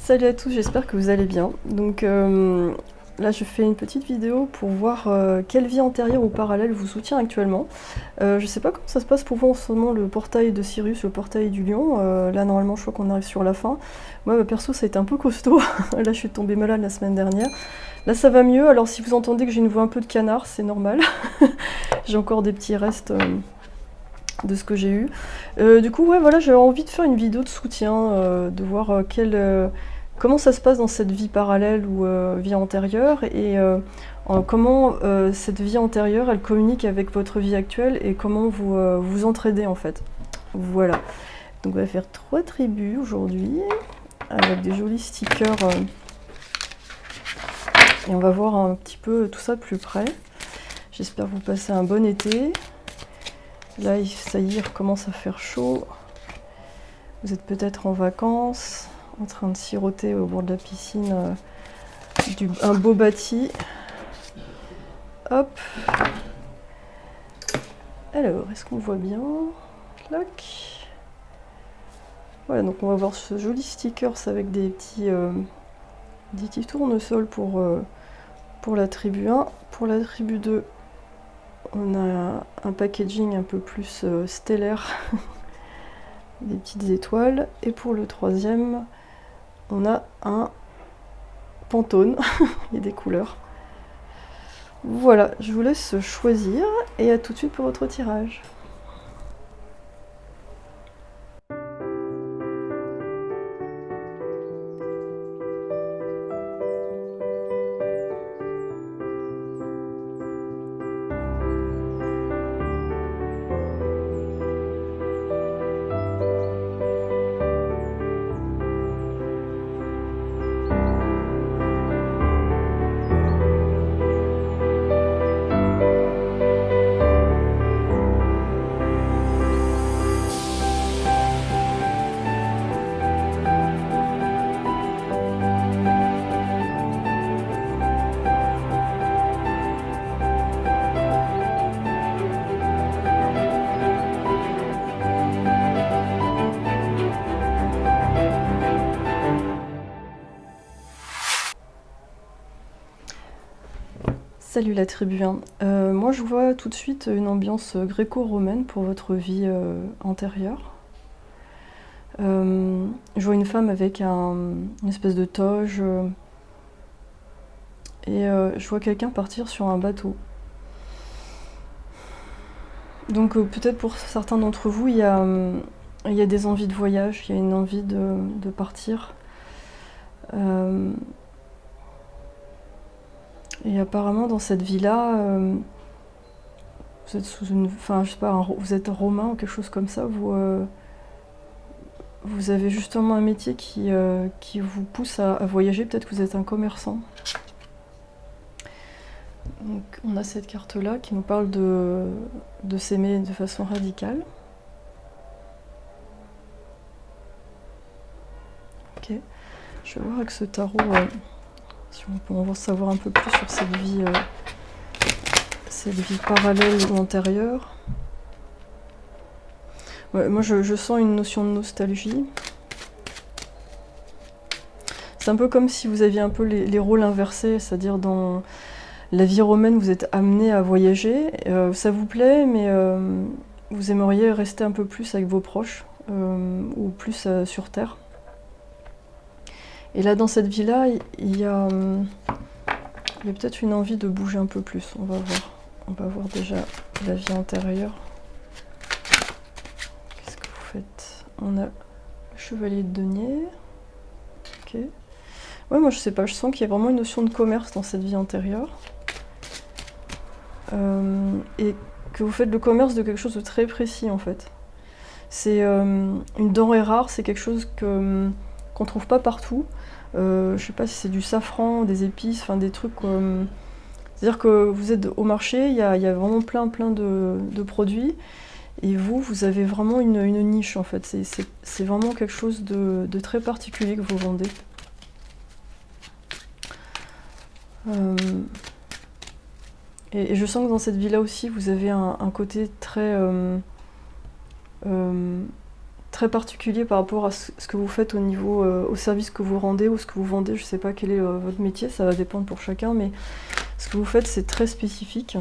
Salut à tous, j'espère que vous allez bien. Donc là je fais une petite vidéo pour voir quelle vie antérieure ou parallèle vous soutient actuellement. Je sais pas comment ça se passe pour vous en ce moment, le portail de Sirius, le portail du lion. Là normalement je crois qu'on arrive sur la fin. Moi perso ça a été un peu costaud, là je suis tombée malade la semaine dernière. Là ça va mieux, alors si vous entendez que j'ai une voix un peu de canard, c'est normal. J'ai encore des petits restes de ce que j'ai eu. Du coup ouais voilà, j'avais envie de faire une vidéo de soutien, de voir comment ça se passe dans cette vie parallèle ou vie antérieure et comment cette vie antérieure elle communique avec votre vie actuelle et comment vous vous entraidez en fait. Voilà. Donc on va faire 3 tribus aujourd'hui avec des jolis stickers et on va voir un petit peu tout ça de plus près. J'espère que vous passez un bon été. Là ça y est, il recommence à faire chaud. Vous êtes peut-être en vacances, en train de siroter au bord de la piscine un beau bâti. Hop. Alors, est-ce qu'on voit bien? Clac. Voilà, donc on va voir ce joli stickers avec des petits tournesols pour la tribu 1. Pour la tribu 2, on a un packaging un peu plus stellaire. Des petites étoiles. Et pour le troisième, on a un Pantone. Il y a des couleurs. Voilà, je vous laisse choisir et à tout de suite pour votre tirage. Salut la tribu 1. Moi je vois tout de suite une ambiance gréco-romaine pour votre vie antérieure. Je vois une femme avec une espèce de toge et je vois quelqu'un partir sur un bateau. Donc peut-être pour certains d'entre vous il y a des envies de voyage, il y a une envie de partir. Et apparemment dans cette vie-là, vous êtes sous une, enfin je sais pas, vous êtes romain ou quelque chose comme ça. Vous avez justement un métier qui vous pousse à voyager. Peut-être que vous êtes un commerçant. Donc on a cette carte-là qui nous parle de s'aimer de façon radicale. Ok. Je vais voir avec ce tarot. Si on peut en savoir un peu plus sur cette vie parallèle ou antérieure. Ouais, moi je sens une notion de nostalgie. C'est un peu comme si vous aviez un peu les rôles inversés, c'est-à-dire dans la vie romaine vous êtes amené à voyager, ça vous plaît mais vous aimeriez rester un peu plus avec vos proches ou plus sur Terre. Et là, dans cette vie-là, il y a peut-être une envie de bouger un peu plus. On va voir. On va voir déjà la vie antérieure. Qu'est-ce que vous faites? On a le chevalier de denier. Ok. Ouais, moi je sais pas, je sens qu'il y a vraiment une notion de commerce dans cette vie antérieure. Et que vous faites le commerce de quelque chose de très précis en fait. C'est une denrée rare, c'est quelque chose qu'on trouve pas partout. Je sais pas si c'est du safran, des épices, enfin des trucs. C'est-à-dire que vous êtes au marché, il y a vraiment plein de produits, et vous avez vraiment une niche en fait. C'est vraiment quelque chose de très particulier que vous vendez. Et je sens que dans cette vie-là aussi, vous avez un côté très très particulier par rapport à ce que vous faites au niveau, au service que vous rendez ou ce que vous vendez. Je sais pas quel est votre métier, ça va dépendre pour chacun, mais ce que vous faites, c'est très spécifique.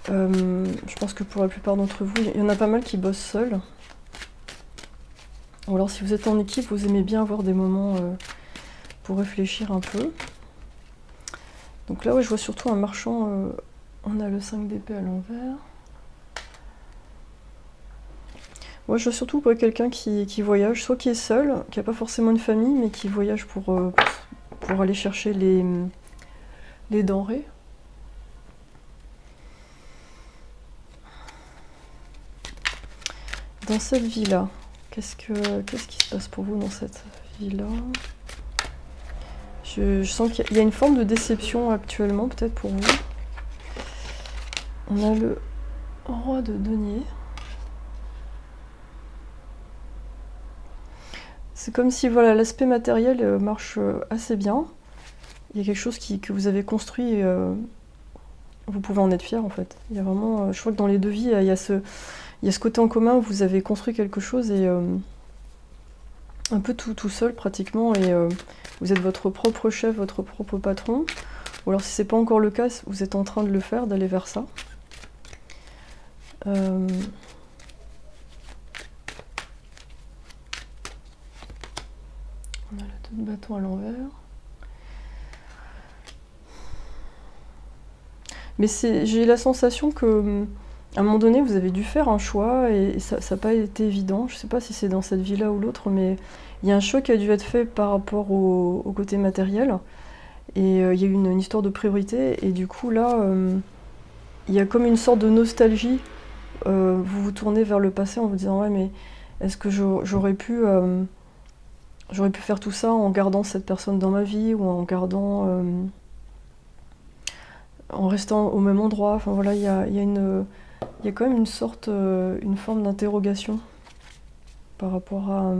Je pense que pour la plupart d'entre vous, il y en a pas mal qui bossent seuls. Ou alors si vous êtes en équipe, vous aimez bien avoir des moments pour réfléchir un peu. Donc là, ouais, je vois surtout un marchand. On a le 5 d'épée à l'envers. Moi, je vois surtout quelqu'un qui voyage, soit qui est seul, qui n'a pas forcément une famille, mais qui voyage pour aller chercher les denrées. Dans cette vie-là, qu'est-ce qui se passe pour vous dans cette vie-là? Je sens qu'il y a une forme de déception actuellement, peut-être pour vous. On a le roi de denier. C'est comme si voilà, l'aspect matériel marche assez bien. Il y a quelque chose que vous avez construit et vous pouvez en être fier en fait. Il y a vraiment, je crois que dans les deux vies, il y a ce côté en commun où vous avez construit quelque chose et un peu tout seul pratiquement et vous êtes votre propre chef, votre propre patron. Ou alors si c'est pas encore le cas, vous êtes en train de le faire, d'aller vers ça. On a le 2 de bâton à l'envers. Mais j'ai la sensation que à un moment donné, vous avez dû faire un choix et ça n'a pas été évident. Je ne sais pas si c'est dans cette vie-là ou l'autre, mais il y a un choix qui a dû être fait par rapport au côté matériel. Et il y a eu une histoire de priorité. Et du coup, là, il y a comme une sorte de nostalgie. Vous vous tournez vers le passé en vous disant « Ouais, mais est-ce que j'aurais pu faire tout ça en gardant cette personne dans ma vie ou en gardant... en restant au même endroit ?» Enfin voilà, il y a quand même une forme d'interrogation par rapport à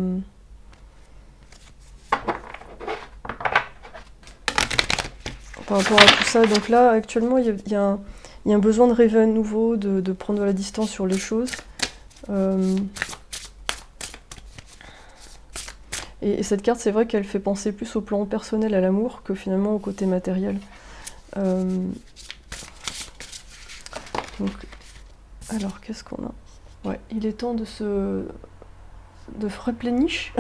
tout ça. Donc là, actuellement, il y a un besoin de rêver à nouveau, de prendre de la distance sur les choses. Et cette carte, c'est vrai qu'elle fait penser plus au plan personnel, à l'amour, que finalement au côté matériel. Donc, alors, qu'est-ce qu'on a? Ouais, il est temps de replénish,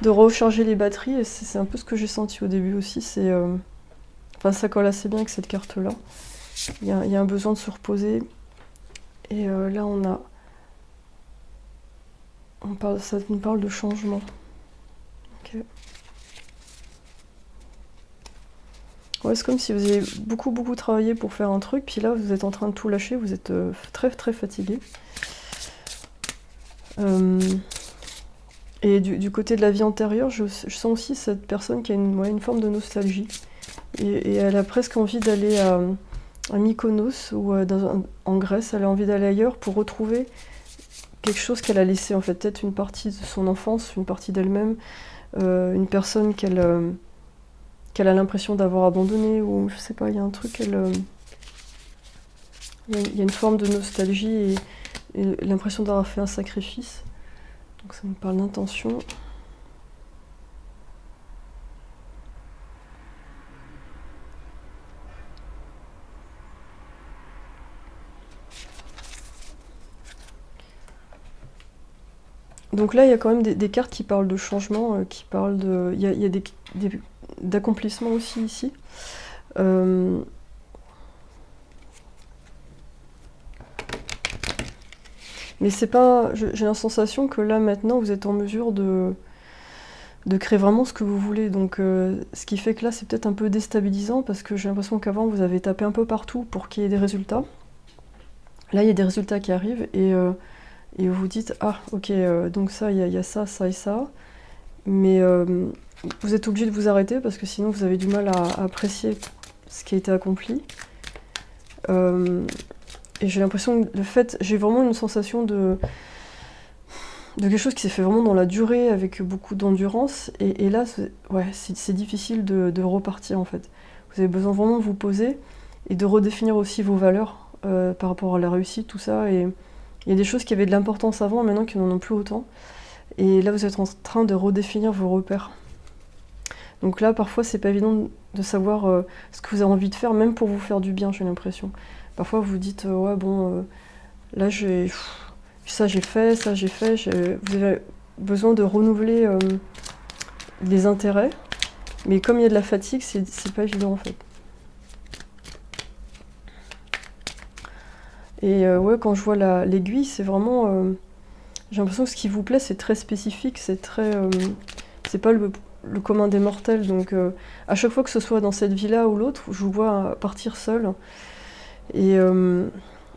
de recharger les batteries. Et c'est un peu ce que j'ai senti au début aussi. Enfin, ça colle assez bien avec cette carte-là. Il y a un besoin de se reposer. Et là, ça nous parle de changement. Ok. Ouais, c'est comme si vous avez beaucoup travaillé pour faire un truc, puis là vous êtes en train de tout lâcher, vous êtes très fatigué. Et du côté de la vie antérieure, je sens aussi cette personne qui a une forme de nostalgie. Et elle a presque envie d'aller à Mykonos ou en Grèce, elle a envie d'aller ailleurs pour retrouver quelque chose qu'elle a laissé en fait, peut-être une partie de son enfance, une partie d'elle-même, une personne qu'elle a l'impression d'avoir abandonné, ou je sais pas, il y a un truc, il y a une forme de nostalgie et l'impression d'avoir fait un sacrifice. Donc ça me parle d'intention. Donc là, il y a quand même des cartes qui parlent de changement, qui parlent de... Il y a d'accomplissements aussi ici. Mais c'est pas... J'ai la sensation que là, maintenant, vous êtes en mesure de créer vraiment ce que vous voulez. Donc ce qui fait que là, c'est peut-être un peu déstabilisant, parce que j'ai l'impression qu'avant, vous avez tapé un peu partout pour qu'il y ait des résultats. Là, il y a des résultats qui arrivent, et vous vous dites « Ah, ok, donc ça, il y a ça, ça et ça. » Mais vous êtes obligé de vous arrêter, parce que sinon, vous avez du mal à apprécier ce qui a été accompli. Et j'ai l'impression que j'ai vraiment une sensation de quelque chose qui s'est fait vraiment dans la durée, avec beaucoup d'endurance. Et là, c'est difficile de repartir, en fait. Vous avez besoin vraiment de vous poser et de redéfinir aussi vos valeurs par rapport à la réussite, tout ça. Et Il y a des choses qui avaient de l'importance avant, maintenant qui n'en ont plus autant. Et là, vous êtes en train de redéfinir vos repères. Donc là, parfois, c'est pas évident de savoir ce que vous avez envie de faire, même pour vous faire du bien, j'ai l'impression. Parfois, vous vous dites, ouais, bon, là, ça j'ai fait, vous avez besoin de renouveler les intérêts. Mais comme il y a de la fatigue, c'est pas évident, en fait. Et ouais, quand je vois l'aiguille, c'est vraiment... j'ai l'impression que ce qui vous plaît, c'est très spécifique, c'est très... c'est pas le commun des mortels, donc à chaque fois que ce soit dans cette vie-là ou l'autre, je vous vois partir seul et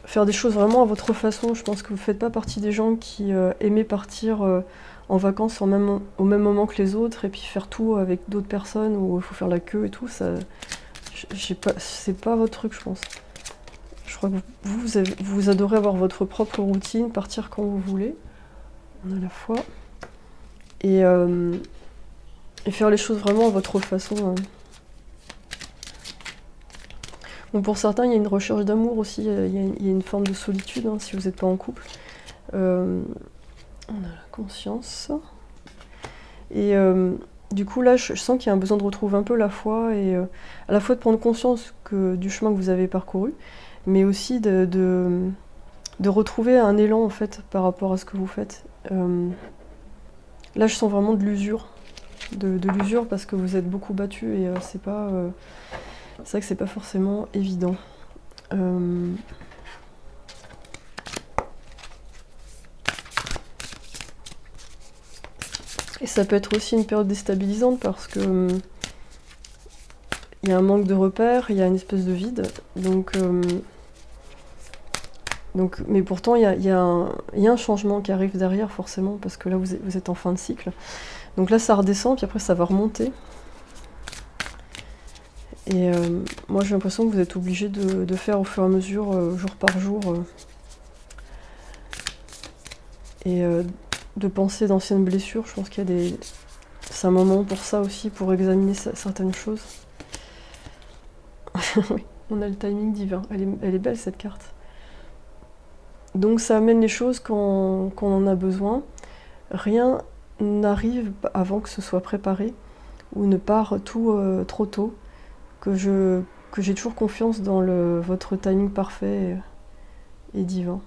faire des choses vraiment à votre façon. Je pense que vous faites pas partie des gens qui aimaient partir en vacances au même moment que les autres et puis faire tout avec d'autres personnes où il faut faire la queue et tout. Ça, c'est pas votre truc, je pense. Je crois que vous adorez avoir votre propre routine, partir quand vous voulez. On a la foi. Et faire les choses vraiment à votre façon. Bon, pour certains, il y a une recherche d'amour aussi, il y a une forme de solitude, hein, si vous n'êtes pas en couple. On a la conscience. Et du coup, là, je sens qu'il y a un besoin de retrouver un peu la foi, et à la fois de prendre conscience du chemin que vous avez parcouru, mais aussi de retrouver un élan, en fait, par rapport à ce que vous faites. Là, je sens vraiment de l'usure. De l'usure parce que vous êtes beaucoup battu et c'est vrai que c'est pas forcément évident. Et ça peut être aussi une période déstabilisante parce que il y a un manque de repères, il y a une espèce de vide. Donc mais pourtant il y a un changement qui arrive derrière forcément parce que là vous êtes en fin de cycle. Donc là ça redescend puis après ça va remonter. Et moi j'ai l'impression que vous êtes obligé de faire au fur et à mesure, jour par jour, et de penser d'anciennes blessures. Je pense qu'il y a c'est un moment pour ça aussi, pour examiner certaines choses. Oui, on a le timing divin, elle est belle cette carte. Donc ça amène les choses quand on en a besoin. Rien n'arrive avant que ce soit préparé, ou ne part tout trop tôt. Que j'ai toujours confiance dans votre timing parfait et divin.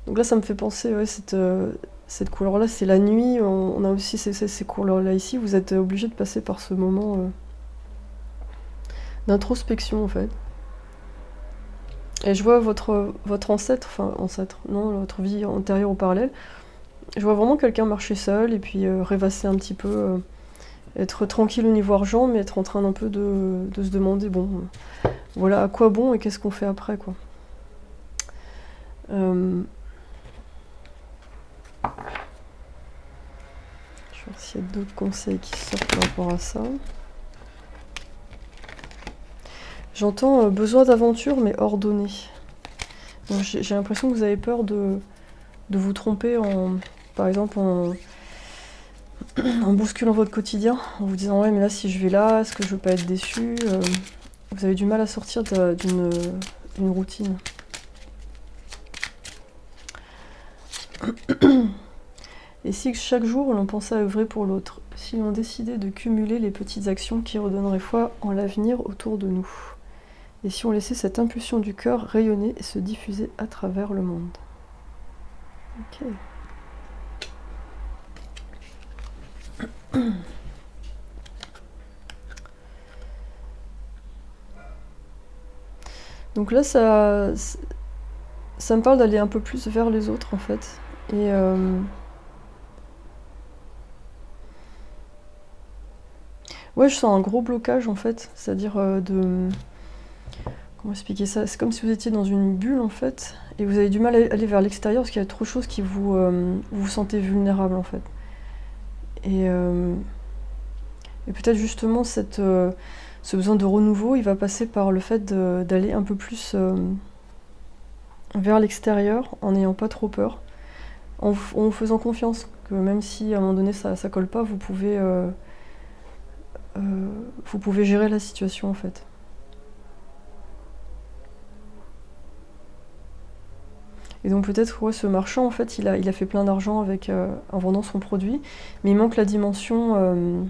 Donc là, ça me fait penser, ouais, cette couleur-là, c'est la nuit. On a aussi ces couleurs-là ici. Vous êtes obligé de passer par ce moment d'introspection, en fait. Et je vois votre ancêtre, non, votre vie antérieure au parallèle. Je vois vraiment quelqu'un marcher seul et puis rêvasser un petit peu, être tranquille au niveau argent, mais être en train un peu de se demander, bon, voilà, à quoi bon et qu'est-ce qu'on fait après, quoi. Je vais voir s'il y a d'autres conseils qui sortent par rapport à ça. J'entends besoin d'aventure, mais ordonné. J'ai l'impression que vous avez peur de vous tromper, par exemple, en bousculant votre quotidien, en vous disant ouais, mais là, si je vais là, est-ce que je veux pas être déçu? Vous avez du mal à sortir d'une routine. Et si chaque jour l'on pensait à œuvrer pour l'autre, si l'on décidait de cumuler les petites actions qui redonneraient foi en l'avenir autour de nous, et si on laissait cette impulsion du cœur rayonner et se diffuser à travers le monde. Ok. Donc là, ça me parle d'aller un peu plus vers les autres, en fait. Et ouais, je sens un gros blocage, en fait. C'est-à-dire comment expliquer ça? C'est comme si vous étiez dans une bulle, en fait, et vous avez du mal à aller vers l'extérieur parce qu'il y a trop de choses qui vous sentez vulnérable, en fait. Et peut-être justement ce besoin de renouveau, il va passer par le fait d'aller un peu plus vers l'extérieur, en n'ayant pas trop peur, en vous faisant confiance, que même si à un moment donné ça colle pas, vous pouvez gérer la situation, en fait. Et donc peut-être ouais, ce marchand, en fait, il a fait plein d'argent en vendant son produit, mais il manque la dimension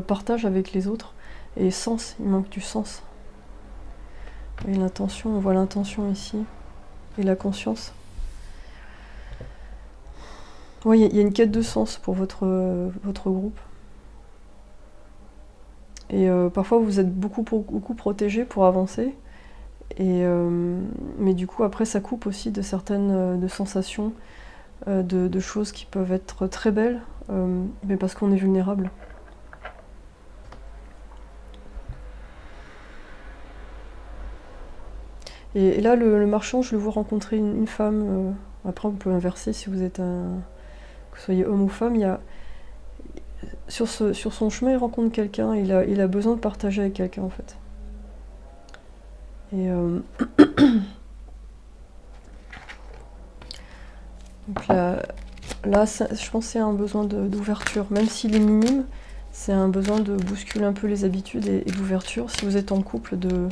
partage avec les autres. Et sens, il manque du sens. Et l'intention, on voit l'intention ici. Et la conscience. Oui, il y a une quête de sens pour votre groupe. Et parfois vous êtes beaucoup protégé pour avancer. Mais du coup après ça coupe aussi de certaines de sensations, de choses qui peuvent être très belles, mais parce qu'on est vulnérable. Et là le marchand, je le vois rencontrer une femme, après on peut inverser si vous êtes que vous soyez homme ou femme, sur son chemin il rencontre quelqu'un, il a besoin de partager avec quelqu'un en fait. Et donc là je pense que c'est un besoin d'ouverture, même s'il est minime, c'est un besoin de bousculer un peu les habitudes et d'ouverture. Si vous êtes en couple, d'être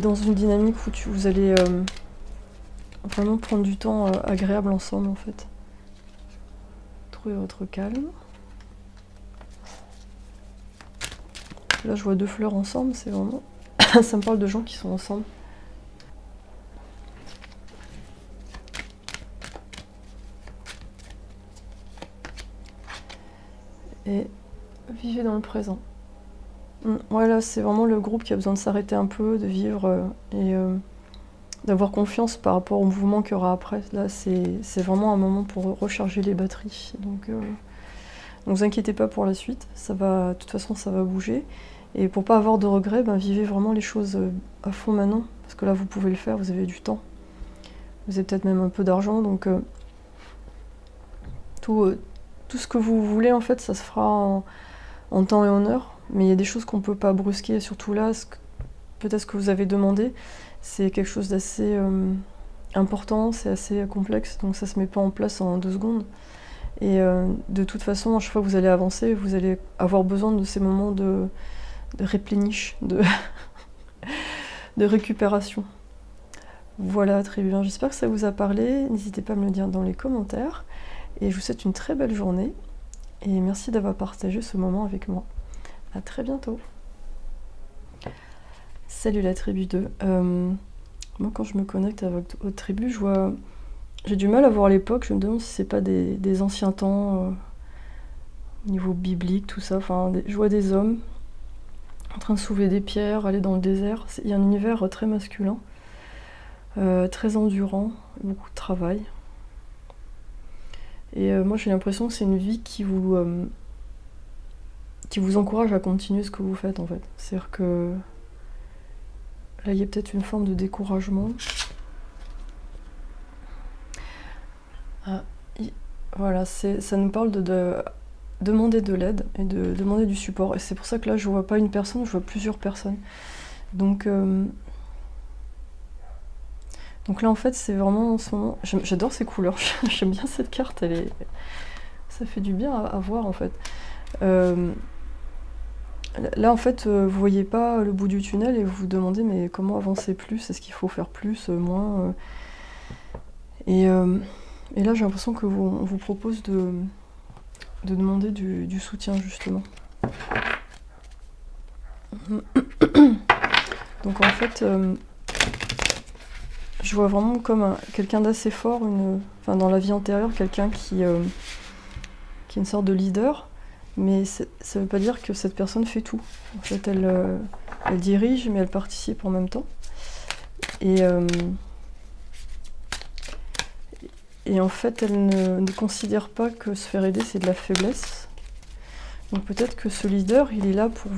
dans une dynamique où vous allez vraiment prendre du temps agréable ensemble en fait. Trouvez votre calme. Là je vois 2 fleurs ensemble, c'est vraiment... ça me parle de gens qui sont ensemble. Et vivez dans le présent. Voilà, c'est vraiment le groupe qui a besoin de s'arrêter un peu, de vivre et d'avoir confiance par rapport au mouvement qu'il y aura après. Là, c'est vraiment un moment pour recharger les batteries. Donc vous inquiétez pas pour la suite, de toute façon ça va bouger. Et pour pas avoir de regrets, vivez vraiment les choses à fond maintenant. Parce que là, vous pouvez le faire, vous avez du temps. Vous avez peut-être même un peu d'argent, donc tout ce que vous voulez, en fait, ça se fera en temps et en heure. Mais il y a des choses qu'on peut pas brusquer, surtout là, peut-être ce que vous avez demandé, c'est quelque chose d'assez important, c'est assez complexe, donc ça se met pas en place en 2 secondes. Et de toute façon, à chaque fois que vous allez avancer, vous allez avoir besoin de ces moments de replenish, de récupération. Voilà, très bien, j'espère que ça vous a parlé, n'hésitez pas à me le dire dans les commentaires, et je vous souhaite une très belle journée, et merci d'avoir partagé ce moment avec moi. À très bientôt. Salut la tribu 2. Moi quand je me connecte avec votre tribu, j'ai du mal à voir l'époque, je me demande si c'est pas des anciens temps, au niveau biblique, tout ça. Enfin, je vois des hommes en train de soulever des pierres, aller dans le désert. Il y a un univers très masculin, très endurant, beaucoup de travail. Et moi j'ai l'impression que c'est une vie qui vous encourage à continuer ce que vous faites en fait. C'est-à-dire que là il y a peut-être une forme de découragement. Voilà, ça nous parle de demander de l'aide et de demander du support. Et c'est pour ça que là je vois pas une personne, je vois plusieurs personnes. Donc là en fait c'est vraiment en ce moment, j'adore ces couleurs, j'aime bien cette carte, ça fait du bien à voir en fait. Là en fait vous voyez pas le bout du tunnel et vous vous demandez mais comment avancer plus, est-ce qu'il faut faire plus, moins et là j'ai l'impression que on vous propose de demander du soutien justement. Donc en fait je vois vraiment comme quelqu'un d'assez fort, dans la vie antérieure, quelqu'un qui est une sorte de leader, mais ça ne veut pas dire que cette personne fait tout. En fait, elle dirige, mais elle participe en même temps. Et en fait, elle ne considère pas que se faire aider, c'est de la faiblesse. Donc peut-être que ce leader, il est là pour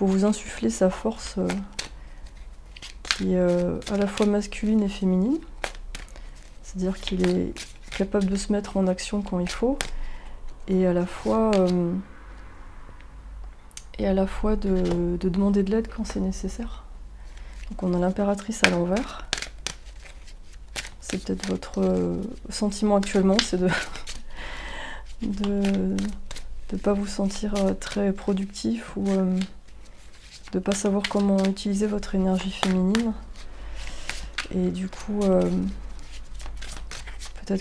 vous insuffler sa force qui est à la fois masculine et féminine. C'est-à-dire qu'il est capable de se mettre en action quand il faut, et à la fois de demander de l'aide quand c'est nécessaire. Donc on a l'impératrice à l'envers. C'est peut-être votre sentiment actuellement, c'est de pas vous sentir très productif ou de pas savoir comment utiliser votre énergie féminine. Et du coup, peut-être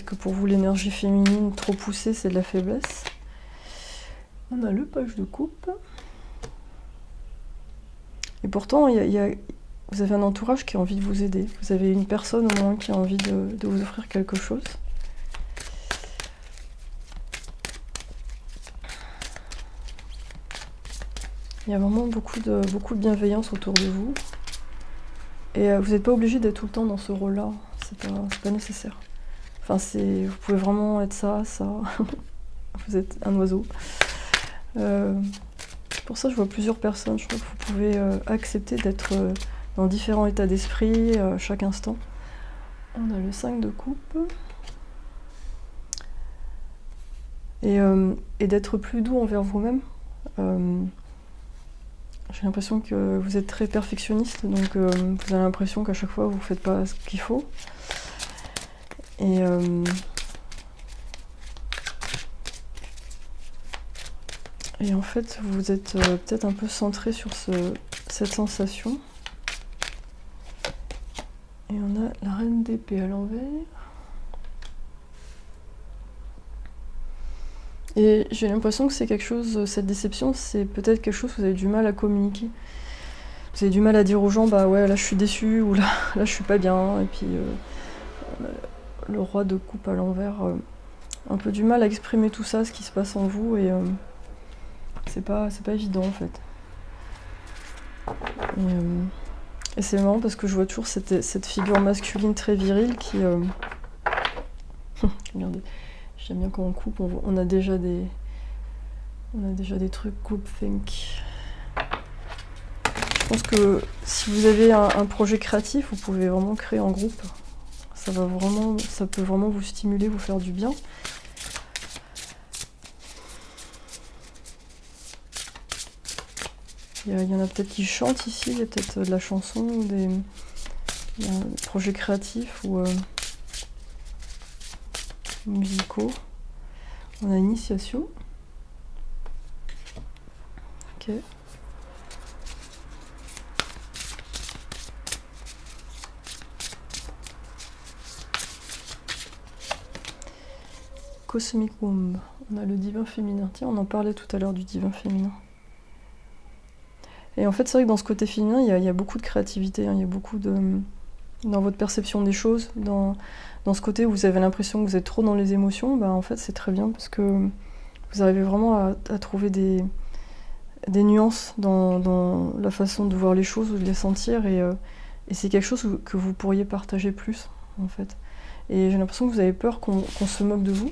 que pour vous, l'énergie féminine trop poussée, c'est de la faiblesse. On a le page de coupe. Et pourtant, vous avez un entourage qui a envie de vous aider. Vous avez une personne au moins qui a envie de vous offrir quelque chose. Il y a vraiment beaucoup de bienveillance autour de vous. Et vous n'êtes pas obligé d'être tout le temps dans ce rôle-là. C'est pas nécessaire. Enfin, vous pouvez vraiment être ça. Vous êtes un oiseau. Pour ça, je vois plusieurs personnes. Je crois que vous pouvez accepter d'être dans différents états d'esprit chaque instant. On a le 5 de coupe. Et d'être plus doux envers vous-même. J'ai l'impression que vous êtes très perfectionniste, donc vous avez l'impression qu'à chaque fois vous ne faites pas ce qu'il faut. Et en fait, vous êtes peut-être un peu centré sur cette sensation. Et on a la reine d'épée à l'envers. Et j'ai l'impression que c'est quelque chose, cette déception, c'est peut-être quelque chose que vous avez du mal à communiquer. Vous avez du mal à dire aux gens, bah ouais, là je suis déçue, ou là je suis pas bien. Et puis le roi de coupe à l'envers, un peu du mal à exprimer tout ça, ce qui se passe en vous, et c'est pas évident en fait. Et c'est marrant parce que je vois toujours cette figure masculine très virile qui... Regardez. J'aime bien quand on coupe, on a déjà des trucs groupthink. Je pense que si vous avez un projet créatif, vous pouvez vraiment créer en groupe. Ça peut vraiment vous stimuler, vous faire du bien. Il y en a peut-être qui chantent ici, il y a peut-être de la chanson, des projets créatifs ou musicaux. On a initiation. Ok. Cosmic Womb. On a le divin féminin. Tiens, on en parlait tout à l'heure du divin féminin. Et en fait, c'est vrai que dans ce côté féminin, il y a beaucoup de créativité. Hein, il y a beaucoup de... Dans votre perception des choses, dans ce côté où vous avez l'impression que vous êtes trop dans les émotions, bah en fait c'est très bien parce que vous arrivez vraiment à trouver des nuances dans la façon de voir les choses ou de les sentir, et c'est quelque chose que vous pourriez partager plus en fait. Et j'ai l'impression que vous avez peur qu'on se moque de vous,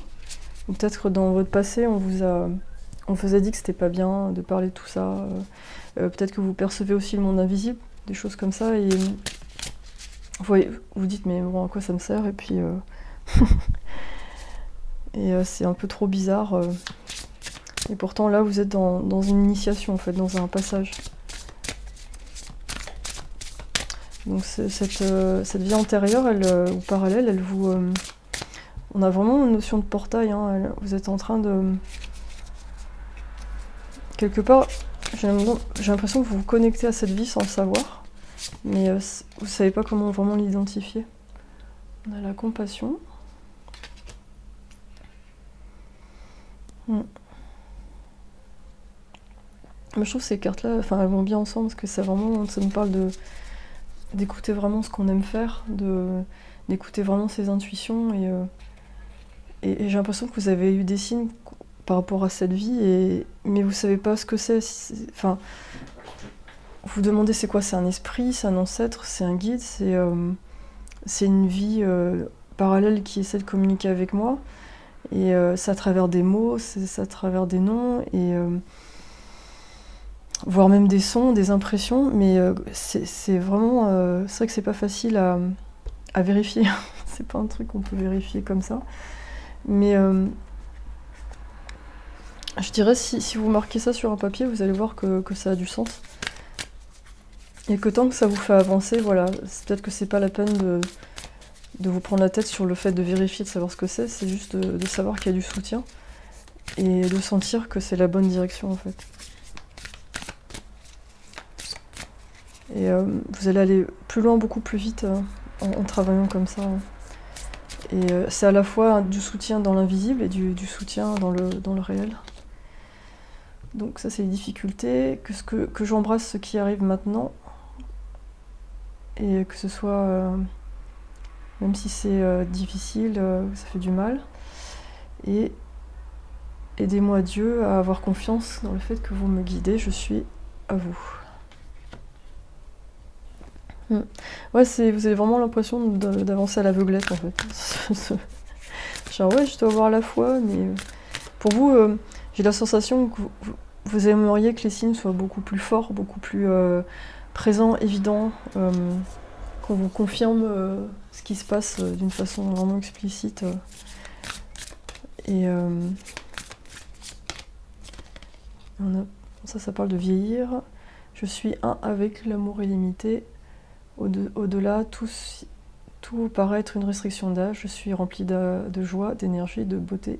ou peut-être que dans votre passé on vous a dit que c'était pas bien de parler de tout ça, peut-être que vous percevez aussi le monde invisible, des choses comme ça, et vous dites mais bon, à quoi ça me sert, et puis c'est un peu trop bizarre, et pourtant là vous êtes dans une initiation en fait, dans un passage. Donc cette vie antérieure, ou parallèle, elle vous on a vraiment une notion de portail, hein, vous êtes en train de quelque part, j'ai l'impression que vous vous connectez à cette vie sans le savoir. Mais vous savez pas comment vraiment l'identifier. On a la compassion. Moi, je trouve que ces cartes-là, enfin, elles vont bien ensemble parce que ça nous parle d'écouter vraiment ce qu'on aime faire, d'écouter vraiment ses intuitions, et j'ai l'impression que vous avez eu des signes par rapport à cette vie, mais vous savez pas ce que c'est. Enfin, vous demandez c'est quoi, c'est un esprit, c'est un ancêtre, c'est un guide, c'est une vie parallèle qui essaie de communiquer avec moi, et c'est à travers des mots, c'est à travers des noms, et voire même des sons, des impressions, mais c'est vraiment... c'est vrai que c'est pas facile à vérifier, c'est pas un truc qu'on peut vérifier comme ça, mais je dirais si vous marquez ça sur un papier, vous allez voir que ça a du sens. Et que tant que ça vous fait avancer, voilà, peut-être que c'est pas la peine de vous prendre la tête sur le fait de vérifier, de savoir ce que c'est juste de savoir qu'il y a du soutien, et de sentir que c'est la bonne direction en fait. Et vous allez aller plus loin, beaucoup plus vite en travaillant comme ça. Et c'est à la fois du soutien dans l'invisible et du soutien dans le réel. Donc ça c'est les difficultés, que j'embrasse ce qui arrive maintenant. Et que ce soit, même si c'est difficile, ça fait du mal. Et aidez-moi Dieu à avoir confiance dans le fait que vous me guidez, je suis à vous. Ouais, vous avez vraiment l'impression d'avancer à l'aveuglette en fait. Genre ouais, je dois avoir la foi, mais pour vous, j'ai la sensation que vous aimeriez que les signes soient beaucoup plus forts, beaucoup plus présents, évidents, qu'on vous confirme ce qui se passe d'une façon vraiment explicite. Et ça parle de vieillir. Je suis un avec l'amour illimité. Au-delà, tout paraît être une restriction d'âge. Je suis remplie de joie, d'énergie, de beauté.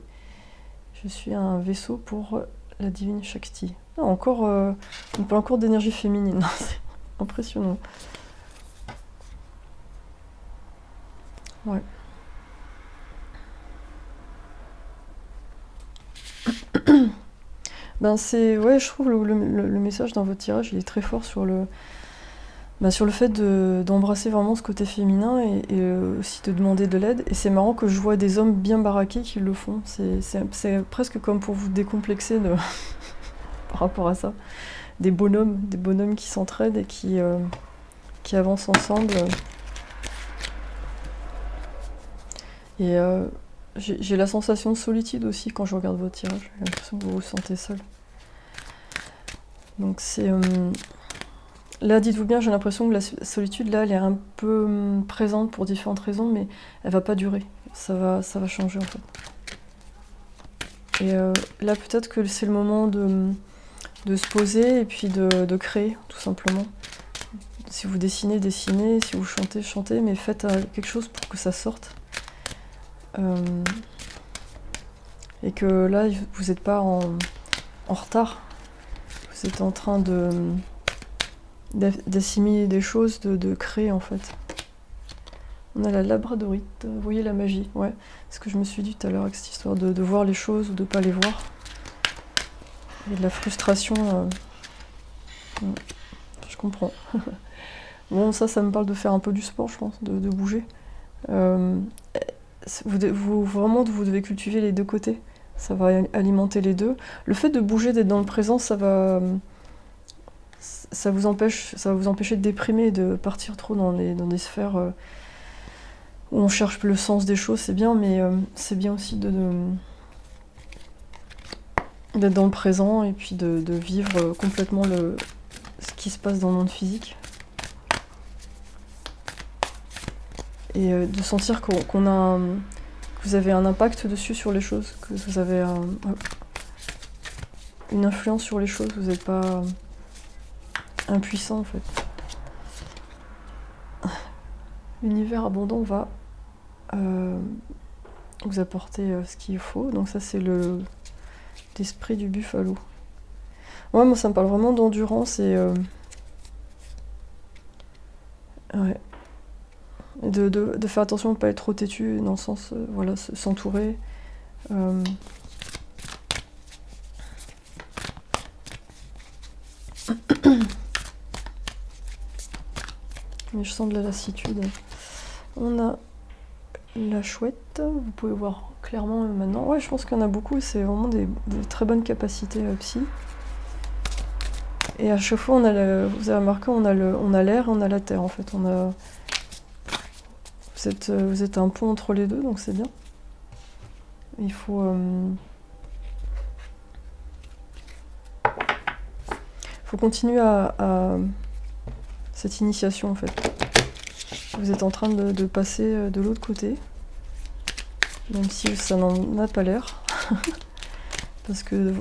Je suis un vaisseau pour la divine Shakti. Ah, on parle encore d'énergie féminine. C'est impressionnant. Ouais. Ouais, je trouve le message dans votre tirage, il est très fort sur le fait d'embrasser vraiment ce côté féminin et aussi de demander de l'aide. Et c'est marrant que je vois des hommes bien baraqués qui le font. C'est presque comme pour vous décomplexer par rapport à ça. Des bonhommes qui s'entraident et qui avancent ensemble. Et j'ai la sensation de solitude aussi quand je regarde votre tirage. J'ai l'impression que vous vous sentez seul. Donc c'est... Là, dites-vous bien, j'ai l'impression que la solitude, là, elle est un peu présente pour différentes raisons, mais elle va pas durer. Ça va changer, en fait. Et là, peut-être que c'est le moment de se poser et puis de créer, tout simplement. Si vous dessinez, dessinez. Si vous chantez, chantez. Mais faites quelque chose pour que ça sorte. Et que là, vous n'êtes pas en retard. Vous êtes en train d'assimiler des choses, de créer en fait. On a la labradorite, vous voyez la magie, ouais. C'est ce que je me suis dit tout à l'heure avec cette histoire de voir les choses ou de pas les voir. Et de la frustration, je comprends. Bon, ça me parle de faire un peu du sport, je pense, de bouger. Vraiment, vous devez cultiver les deux côtés. Ça va alimenter les deux. Le fait de bouger, d'être dans le présent, ça va vous empêcher de déprimer, de partir trop dans des sphères où on cherche le sens des choses, c'est bien, mais c'est bien aussi d'être dans le présent et puis de vivre complètement ce qui se passe dans le monde physique. Et de sentir que vous avez un impact dessus sur les choses, que vous avez une influence sur les choses, vous n'êtes pas impuissant en fait. L'univers abondant va vous apporter ce qu'il faut. Donc ça c'est l'esprit du buffalo. Ouais, moi ça me parle vraiment d'endurance et ouais. Et de faire attention à ne pas être trop têtu, dans le sens, voilà, s'entourer. Mais je sens de la lassitude. On a la chouette, vous pouvez voir clairement maintenant. Ouais, je pense qu'il y en a beaucoup, c'est vraiment des très bonnes capacités psy. Et à chaque fois, vous avez remarqué, on a l'air et on a la terre en fait. Vous êtes un pont entre les deux, donc c'est bien. Il faut continuer à cette initiation en fait. Vous êtes en train de passer de l'autre côté, même si ça n'en a pas l'air. Parce que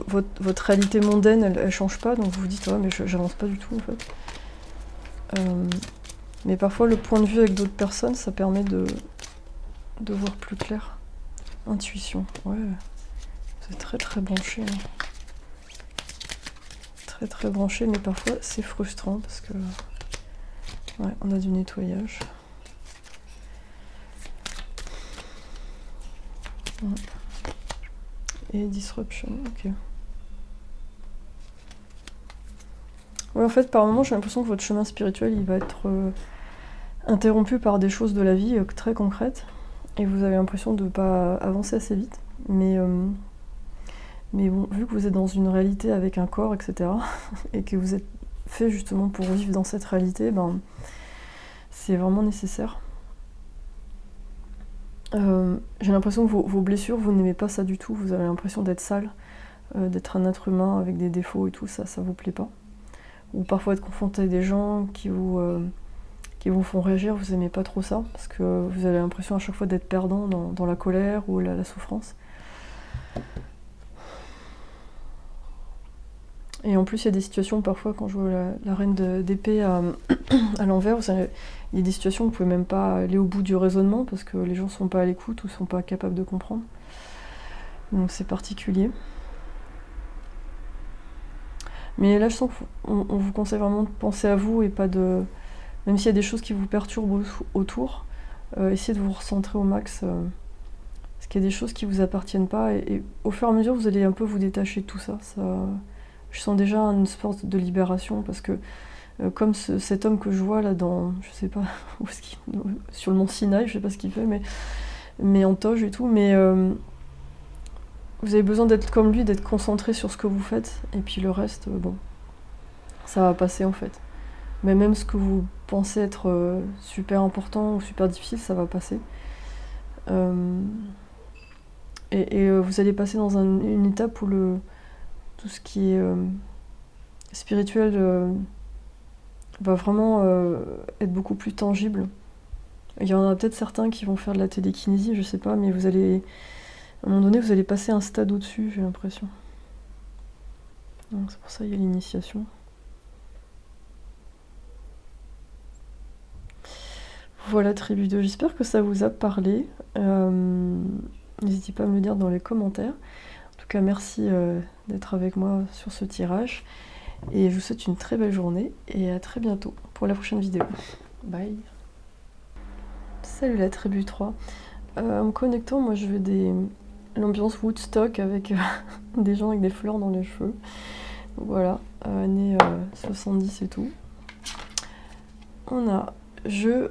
votre réalité mondaine, elle change pas, donc vous vous dites, ouais, mais j'avance pas du tout en fait. Mais parfois, le point de vue avec d'autres personnes, ça permet de voir plus clair. Intuition, ouais. Vous êtes très très branché. Hein. Très très branché, mais parfois c'est frustrant parce que Ouais, on a du nettoyage. Ouais. Et disruption, ok. Ouais, en fait, par moment, j'ai l'impression que votre chemin spirituel, il va être interrompu par des choses de la vie très concrètes. Et vous avez l'impression de ne pas avancer assez vite. Mais bon, vu que vous êtes dans une réalité avec un corps, etc., et que vous êtes fait justement pour vivre dans cette réalité, ben, c'est vraiment nécessaire. J'ai l'impression que vos blessures, vous n'aimez pas ça du tout. Vous avez l'impression d'être sale, d'être un être humain avec des défauts et tout, ça vous plaît pas. Ou parfois être confronté à des gens qui vous font réagir, vous aimez pas trop ça, parce que vous avez l'impression à chaque fois d'être perdant dans la colère ou la souffrance. Et en plus, il y a des situations, parfois, quand je vois la reine d'épée à l'envers, il y a des situations où vous ne pouvez même pas aller au bout du raisonnement, parce que les gens ne sont pas à l'écoute ou ne sont pas capables de comprendre. Donc c'est particulier. Mais là, je sens qu'on vous conseille vraiment de penser à vous et pas de... Même s'il y a des choses qui vous perturbent autour, essayez de vous recentrer au max. Parce qu'il y a des choses qui ne vous appartiennent pas. Et au fur et à mesure, vous allez un peu vous détacher de tout ça. Je sens déjà une sorte de libération, parce que comme cet homme que je vois là je sais pas où est-ce qu'il, sur le mont Sinaï, je sais pas ce qu'il fait, mais en toge et tout, mais vous avez besoin d'être comme lui, d'être concentré sur ce que vous faites, et puis le reste, bon, ça va passer en fait. Mais même ce que vous pensez être super important ou super difficile, ça va passer. Et vous allez passer dans une étape où tout ce qui est spirituel va vraiment être beaucoup plus tangible. Il y en a peut-être certains qui vont faire de la télékinésie, je sais pas, mais à un moment donné, vous allez passer un stade au-dessus, j'ai l'impression. Donc c'est pour ça qu'il y a l'initiation. Voilà, tribu 2, j'espère que ça vous a parlé. N'hésitez pas à me le dire dans les commentaires. En tout cas, merci d'être avec moi sur ce tirage. Et je vous souhaite une très belle journée et à très bientôt pour la prochaine vidéo. Bye. Salut la tribu 3. En me connectant, moi je veux l'ambiance Woodstock avec des gens avec des fleurs dans les cheveux. Donc voilà, années 70 et tout. On a « Je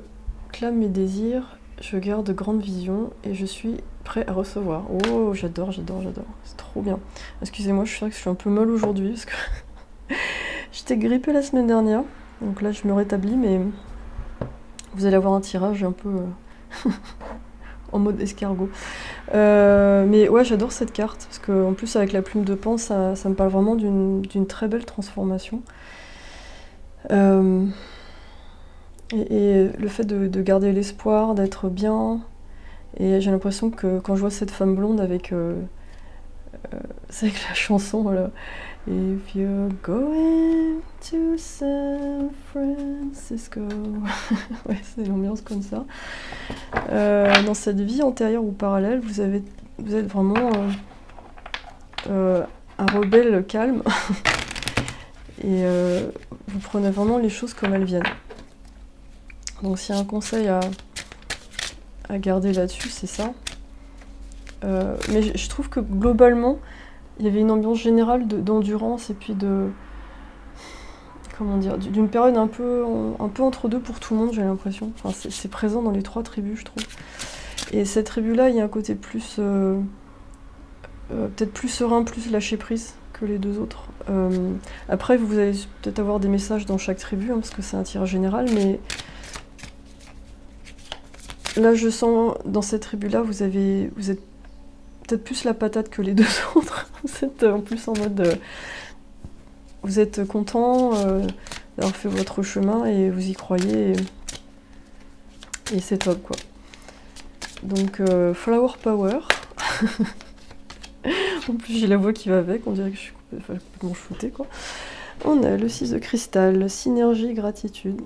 clame mes désirs, je garde grande vision et je suis prêt à recevoir ». Oh, j'adore, j'adore, j'adore. C'est trop bien. Excusez-moi, je suis un peu molle aujourd'hui parce que j'étais grippée la semaine dernière. Donc là, je me rétablis, mais vous allez avoir un tirage un peu en mode escargot. Mais ouais, j'adore cette carte, parce qu'en plus, avec la plume de Pan, ça me parle vraiment d'une très belle transformation. Et le fait de garder l'espoir, d'être bien. Et j'ai l'impression que quand je vois cette femme blonde c'est avec la chanson, voilà. If you're going to San Francisco. Ouais, c'est l'ambiance comme ça. Dans cette vie antérieure ou parallèle, vous êtes vraiment un rebelle calme. Et vous prenez vraiment les choses comme elles viennent. Donc s'il y a un conseil à garder là-dessus, c'est ça. Mais je trouve que globalement, il y avait une ambiance générale d'endurance et puis comment dire, d'une période un peu entre deux pour tout le monde, j'ai l'impression. Enfin, c'est présent dans les 3 tribus, je trouve. Et cette tribu-là, il y a un côté plus peut-être plus serein, plus lâcher prise que les 2 autres. Après, vous allez peut-être avoir des messages dans chaque tribu, hein, parce que c'est un tirage général, mais là, je sens, dans cette tribu-là, vous êtes peut-être plus la patate que les 2 autres. Vous êtes en plus en mode... vous êtes content d'avoir fait votre chemin et vous y croyez. Et c'est top, quoi. Donc, Flower Power. En plus, j'ai la voix qui va avec. On dirait que je suis complètement shootée, quoi. On a le 6 de cristal, synergie, gratitude.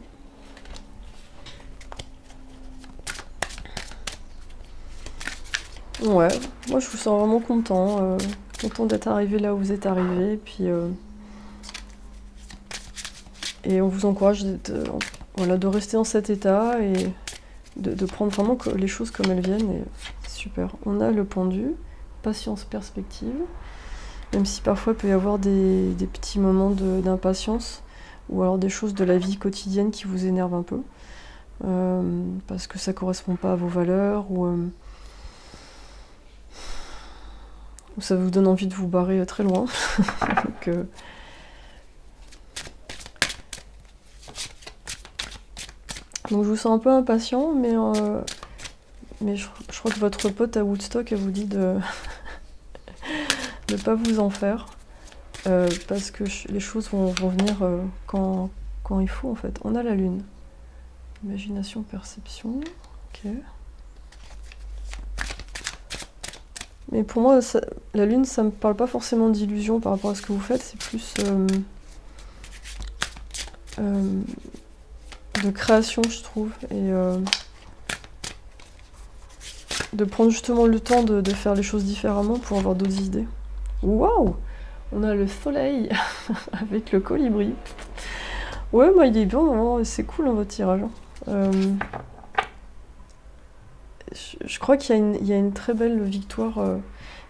Ouais, moi je vous sens vraiment content, content d'être arrivé là où vous êtes arrivé, et puis on vous encourage voilà, de rester dans cet état et de prendre vraiment les choses comme elles viennent. Et c'est super. On a le pendu, patience, perspective. Même si parfois il peut y avoir des petits moments d'impatience ou alors des choses de la vie quotidienne qui vous énervent un peu. Parce que ça correspond pas à vos valeurs ou ça vous donne envie de vous barrer très loin. Donc je vous sens un peu impatient, mais je crois que votre pote à Woodstock, elle vous dit de ne pas vous en faire, parce que les choses vont venir quand il faut en fait. On a la lune. Imagination, perception, ok. Mais pour moi, la lune, ça me parle pas forcément d'illusion par rapport à ce que vous faites, c'est plus de création, je trouve, et de prendre justement le temps de faire les choses différemment pour avoir d'autres idées. Waouh! On a le soleil avec le colibri. Ouais, bah il est bien, c'est cool votre tirage. Je crois qu'il y a une très belle victoire.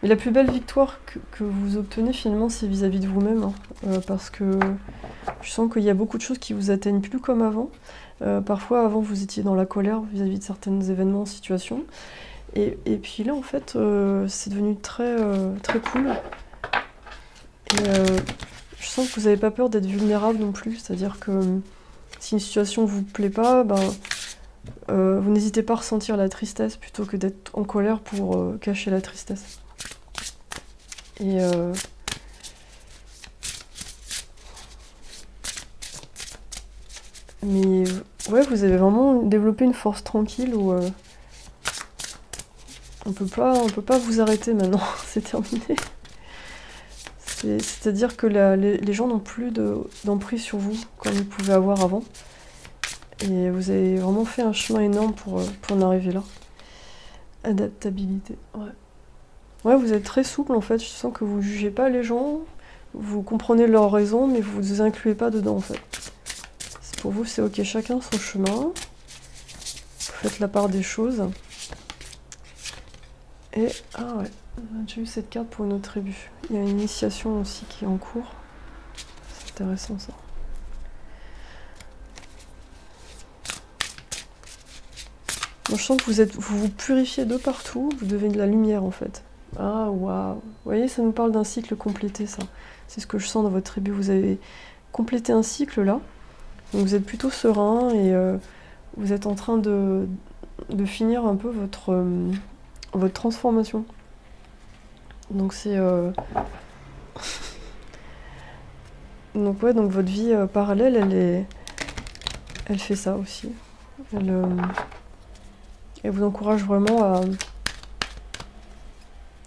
Mais la plus belle victoire que vous obtenez finalement, c'est vis-à-vis de vous-même. Parce que je sens qu'il y a beaucoup de choses qui vous atteignent plus comme avant. Parfois, avant, vous étiez dans la colère vis-à-vis de certains événements, situations. Et puis là, en fait, c'est devenu très, très cool. Et je sens que vous n'avez pas peur d'être vulnérable non plus. C'est-à-dire que si une situation ne vous plaît pas, vous n'hésitez pas à ressentir la tristesse plutôt que d'être en colère pour cacher la tristesse. Et mais ouais, vous avez vraiment développé une force tranquille où on peut pas vous arrêter maintenant, c'est terminé. C'est-à-dire que les gens n'ont plus d'emprise sur vous comme ils pouvaient avoir avant. Et vous avez vraiment fait un chemin énorme pour en arriver là. Adaptabilité, ouais. Ouais, vous êtes très souple en fait, je sens que vous jugez pas les gens, vous comprenez leurs raisons, mais vous vous incluez pas dedans en fait. Pour vous, c'est ok, chacun son chemin. Vous faites la part des choses. Et, ah ouais, on a déjà eu cette carte pour une autre tribu. Il y a une initiation aussi qui est en cours. C'est intéressant ça. Moi, je sens que vous vous purifiez de partout, vous devenez de la lumière en fait. Ah waouh! Vous voyez, ça nous parle d'un cycle complété ça. C'est ce que je sens dans votre tribu. Vous avez complété un cycle là. Donc vous êtes plutôt serein et vous êtes en train de finir un peu votre transformation. Donc c'est... donc ouais, donc votre vie parallèle, elle fait ça aussi. Elle vous encourage vraiment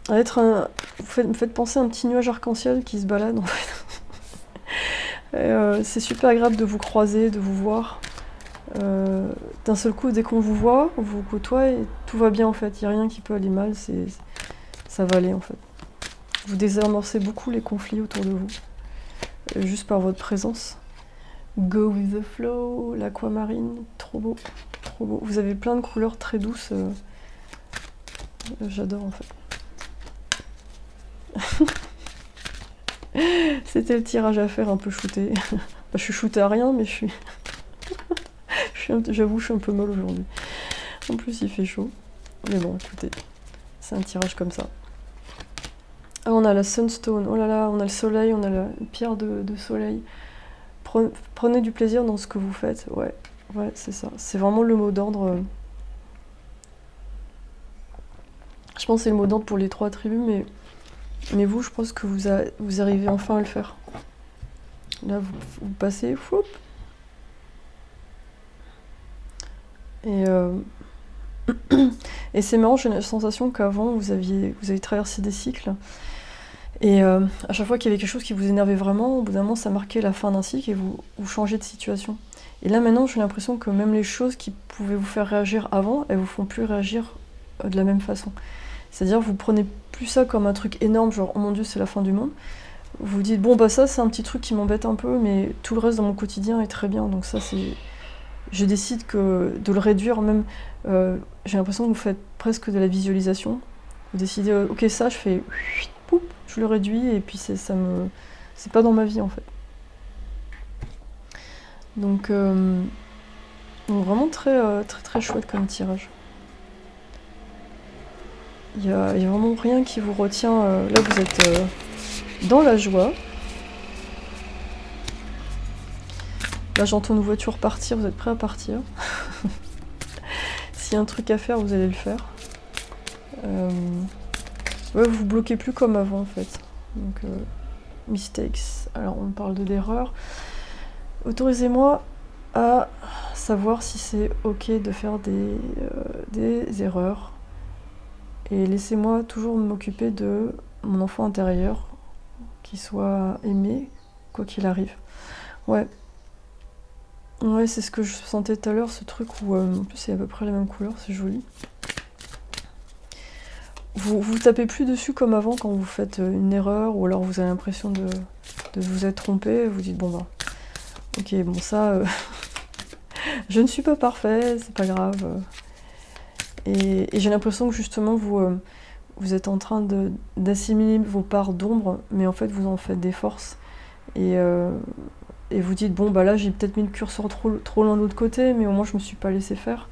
à être un... Vous me faites penser à un petit nuage arc-en-ciel qui se balade en fait. C'est super agréable de vous croiser, de vous voir. D'un seul coup, dès qu'on vous voit, on vous côtoie et tout va bien en fait. Il n'y a rien qui peut aller mal, ça va aller en fait. Vous désamorcez beaucoup les conflits autour de vous, juste par votre présence. Go with the flow, l'aquamarine, trop beau, trop beau. Vous avez plein de couleurs très douces. J'adore en fait. C'était le tirage à faire un peu shooté. Je suis shootée à rien, mais j'avoue, je suis un peu molle aujourd'hui. En plus, il fait chaud. Mais bon, écoutez, c'est un tirage comme ça. Ah, on a la sunstone. Oh là là, on a le soleil, on a la pierre de soleil. Prenez du plaisir dans ce que vous faites. Ouais, c'est ça. C'est vraiment le mot d'ordre. Je pense que c'est le mot d'ordre pour les 3 tribus, mais vous, je pense que vous arrivez enfin à le faire. Là, vous passez, floup. Et c'est marrant, j'ai la sensation qu'avant, vous avez traversé des cycles. Et à chaque fois qu'il y avait quelque chose qui vous énervait vraiment, au bout d'un moment, ça marquait la fin d'un cycle et vous changez de situation. Et là, maintenant, j'ai l'impression que même les choses qui pouvaient vous faire réagir avant, elles vous font plus réagir de la même façon. C'est-à-dire, vous prenez plus ça comme un truc énorme, genre, oh mon Dieu, c'est la fin du monde. Vous vous dites, bon, bah ça, c'est un petit truc qui m'embête un peu, mais tout le reste dans mon quotidien est très bien. Donc ça, je décide de le réduire, même j'ai l'impression que vous faites presque de la visualisation. Vous décidez, ok, ça, je fais, poup, je le réduis, et puis c'est pas dans ma vie en fait. Donc vraiment très chouette comme tirage. Il y a vraiment rien qui vous retient. Là, vous êtes dans la joie. Là, j'entends une voiture partir, vous êtes prêt à partir. S'il y a un truc à faire, vous allez le faire. Ouais, vous vous bloquez plus comme avant, en fait. Donc, mistakes. Alors, on parle d'erreurs. Autorisez-moi à savoir si c'est ok de faire des erreurs. Et laissez-moi toujours m'occuper de mon enfant intérieur, qu'il soit aimé, quoi qu'il arrive. Ouais. Ouais, c'est ce que je sentais tout à l'heure, ce truc où, en plus, c'est à peu près la même couleur, c'est joli. Vous tapez plus dessus comme avant quand vous faites une erreur, ou alors vous avez l'impression de vous être trompé, vous dites, bon bah, ok, bon ça, je ne suis pas parfait, c'est pas grave. Et j'ai l'impression que justement, vous êtes en train d'assimiler vos parts d'ombre, mais en fait, vous en faites des forces. Et vous dites, bon, bah là, j'ai peut-être mis le curseur trop loin de l'autre côté, mais au moins, je me suis pas laissé faire.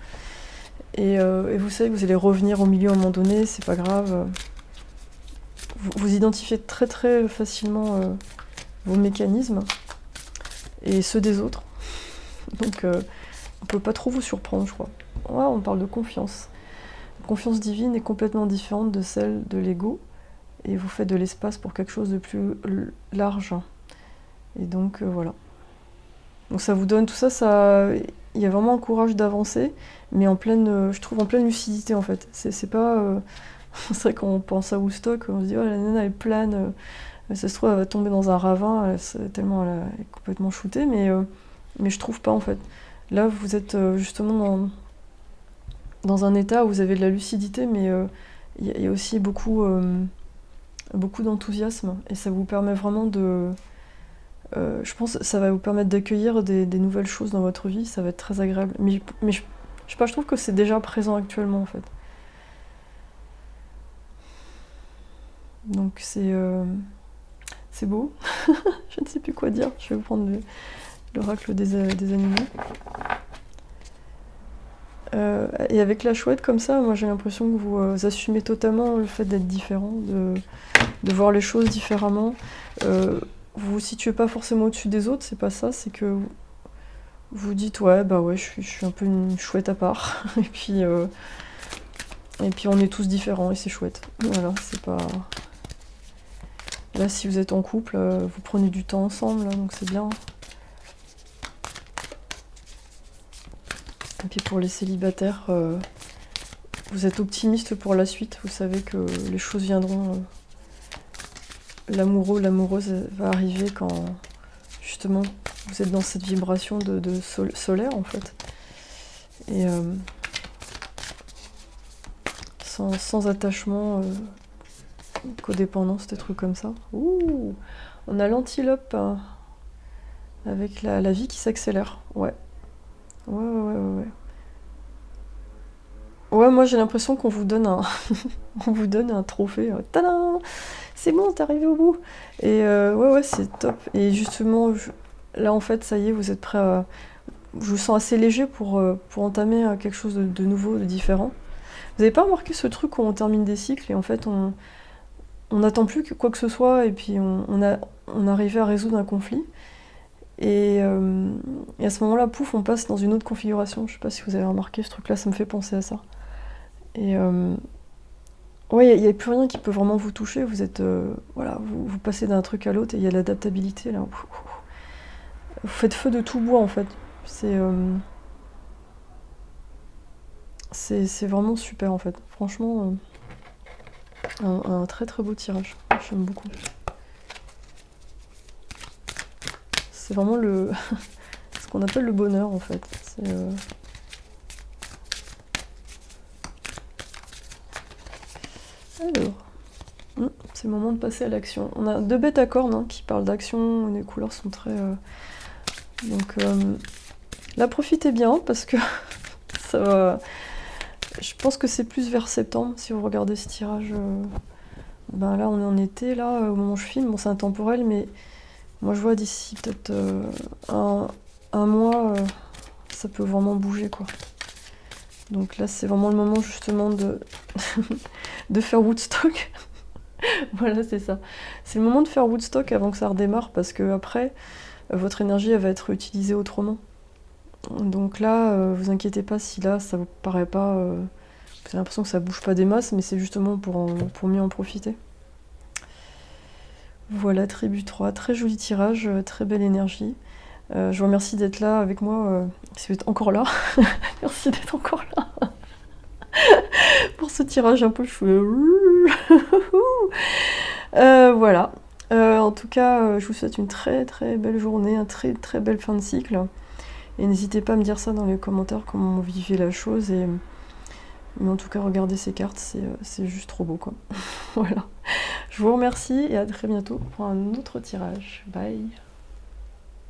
Et vous savez que vous allez revenir au milieu à un moment donné, c'est pas grave. Vous identifiez très facilement vos mécanismes et ceux des autres. Donc, on peut pas trop vous surprendre, je crois. Ouais, on parle de confiance. La confiance divine est complètement différente de celle de l'ego, et vous faites de l'espace pour quelque chose de plus large. Et donc, voilà. Donc ça vous donne tout ça, il y a vraiment un courage d'avancer, mais je trouve en pleine lucidité en fait. C'est pas... c'est vrai quand on pense à Woodstock, on se dit, oh la nana elle plane, ça se trouve elle va tomber dans un ravin, tellement elle est complètement shootée, mais je trouve pas en fait. Là vous êtes justement dans un état où vous avez de la lucidité, mais il y a aussi beaucoup d'enthousiasme, et ça vous permet vraiment de... je pense que ça va vous permettre d'accueillir des nouvelles choses dans votre vie, ça va être très agréable. Mais je sais pas, je trouve que c'est déjà présent actuellement en fait. Donc c'est beau. Je ne sais plus quoi dire, je vais vous prendre l'oracle des animaux. Et avec la chouette comme ça, moi j'ai l'impression que vous assumez totalement le fait d'être différent, de voir les choses différemment. Vous vous situez pas forcément au-dessus des autres, c'est pas ça, c'est que vous dites ouais, bah ouais, je suis un peu une chouette à part. Et puis on est tous différents et c'est chouette. Voilà, c'est pas... Là, si vous êtes en couple, vous prenez du temps ensemble, là, donc c'est bien. Et puis pour les célibataires, vous êtes optimiste pour la suite, vous savez que les choses viendront. L'amoureux, l'amoureuse va arriver quand justement vous êtes dans cette vibration de solaire en fait. Et sans attachement, codépendance, des trucs comme ça. Ouh, on a l'antilope hein, avec la vie qui s'accélère. Ouais. Ouais. Ouais, moi j'ai l'impression qu'on vous donne on vous donne un trophée. Tadam! C'est bon, t'es arrivé au bout. Et ouais, c'est top. Et justement, là en fait, ça y est, vous êtes prêt à... Je vous sens assez léger pour entamer quelque chose de nouveau, de différent. Vous avez pas remarqué ce truc où on termine des cycles et en fait on n'attend plus quoi que ce soit et puis on arrivait à résoudre un conflit. Et à ce moment-là, pouf, on passe dans une autre configuration. Je sais pas si vous avez remarqué ce truc-là, ça me fait penser à ça. Et ouais, il n'y a plus rien qui peut vraiment vous toucher. Vous êtes, voilà, vous passez d'un truc à l'autre et il y a l'adaptabilité là. Vous faites feu de tout bois en fait. C'est vraiment super en fait. Franchement, un très beau tirage. J'aime beaucoup. C'est vraiment ce qu'on appelle le bonheur en fait. Alors, c'est le moment de passer à l'action. On a 2 bêtes à cornes qui parlent d'action, les couleurs sont très... Donc Là, profitez bien parce que ça va... Je pense que c'est plus vers septembre si vous regardez ce tirage. Ben là, on est en été, là, au moment où je filme. Bon, c'est intemporel, mais moi, je vois d'ici peut-être un mois, ça peut vraiment bouger, quoi. Donc là, c'est vraiment le moment, justement, de, de faire Woodstock. Voilà, c'est ça. C'est le moment de faire Woodstock avant que ça redémarre, parce que après, votre énergie, elle va être utilisée autrement. Donc là, vous inquiétez pas si là, ça vous paraît pas... vous avez l'impression que ça bouge pas des masses, mais c'est justement pour mieux en profiter. Voilà, tribu 3, très joli tirage, très belle énergie. Je vous remercie d'être là avec moi, si vous êtes encore là. Merci d'être encore là. Pour ce tirage un peu chou. Voilà. En tout cas, je vous souhaite une très très belle journée, une très très belle fin de cycle. Et n'hésitez pas à me dire ça dans les commentaires, comment vous vivez la chose. Mais en tout cas, regardez ces cartes, c'est juste trop beau, quoi. Voilà. Je vous remercie et à très bientôt pour un autre tirage. Bye.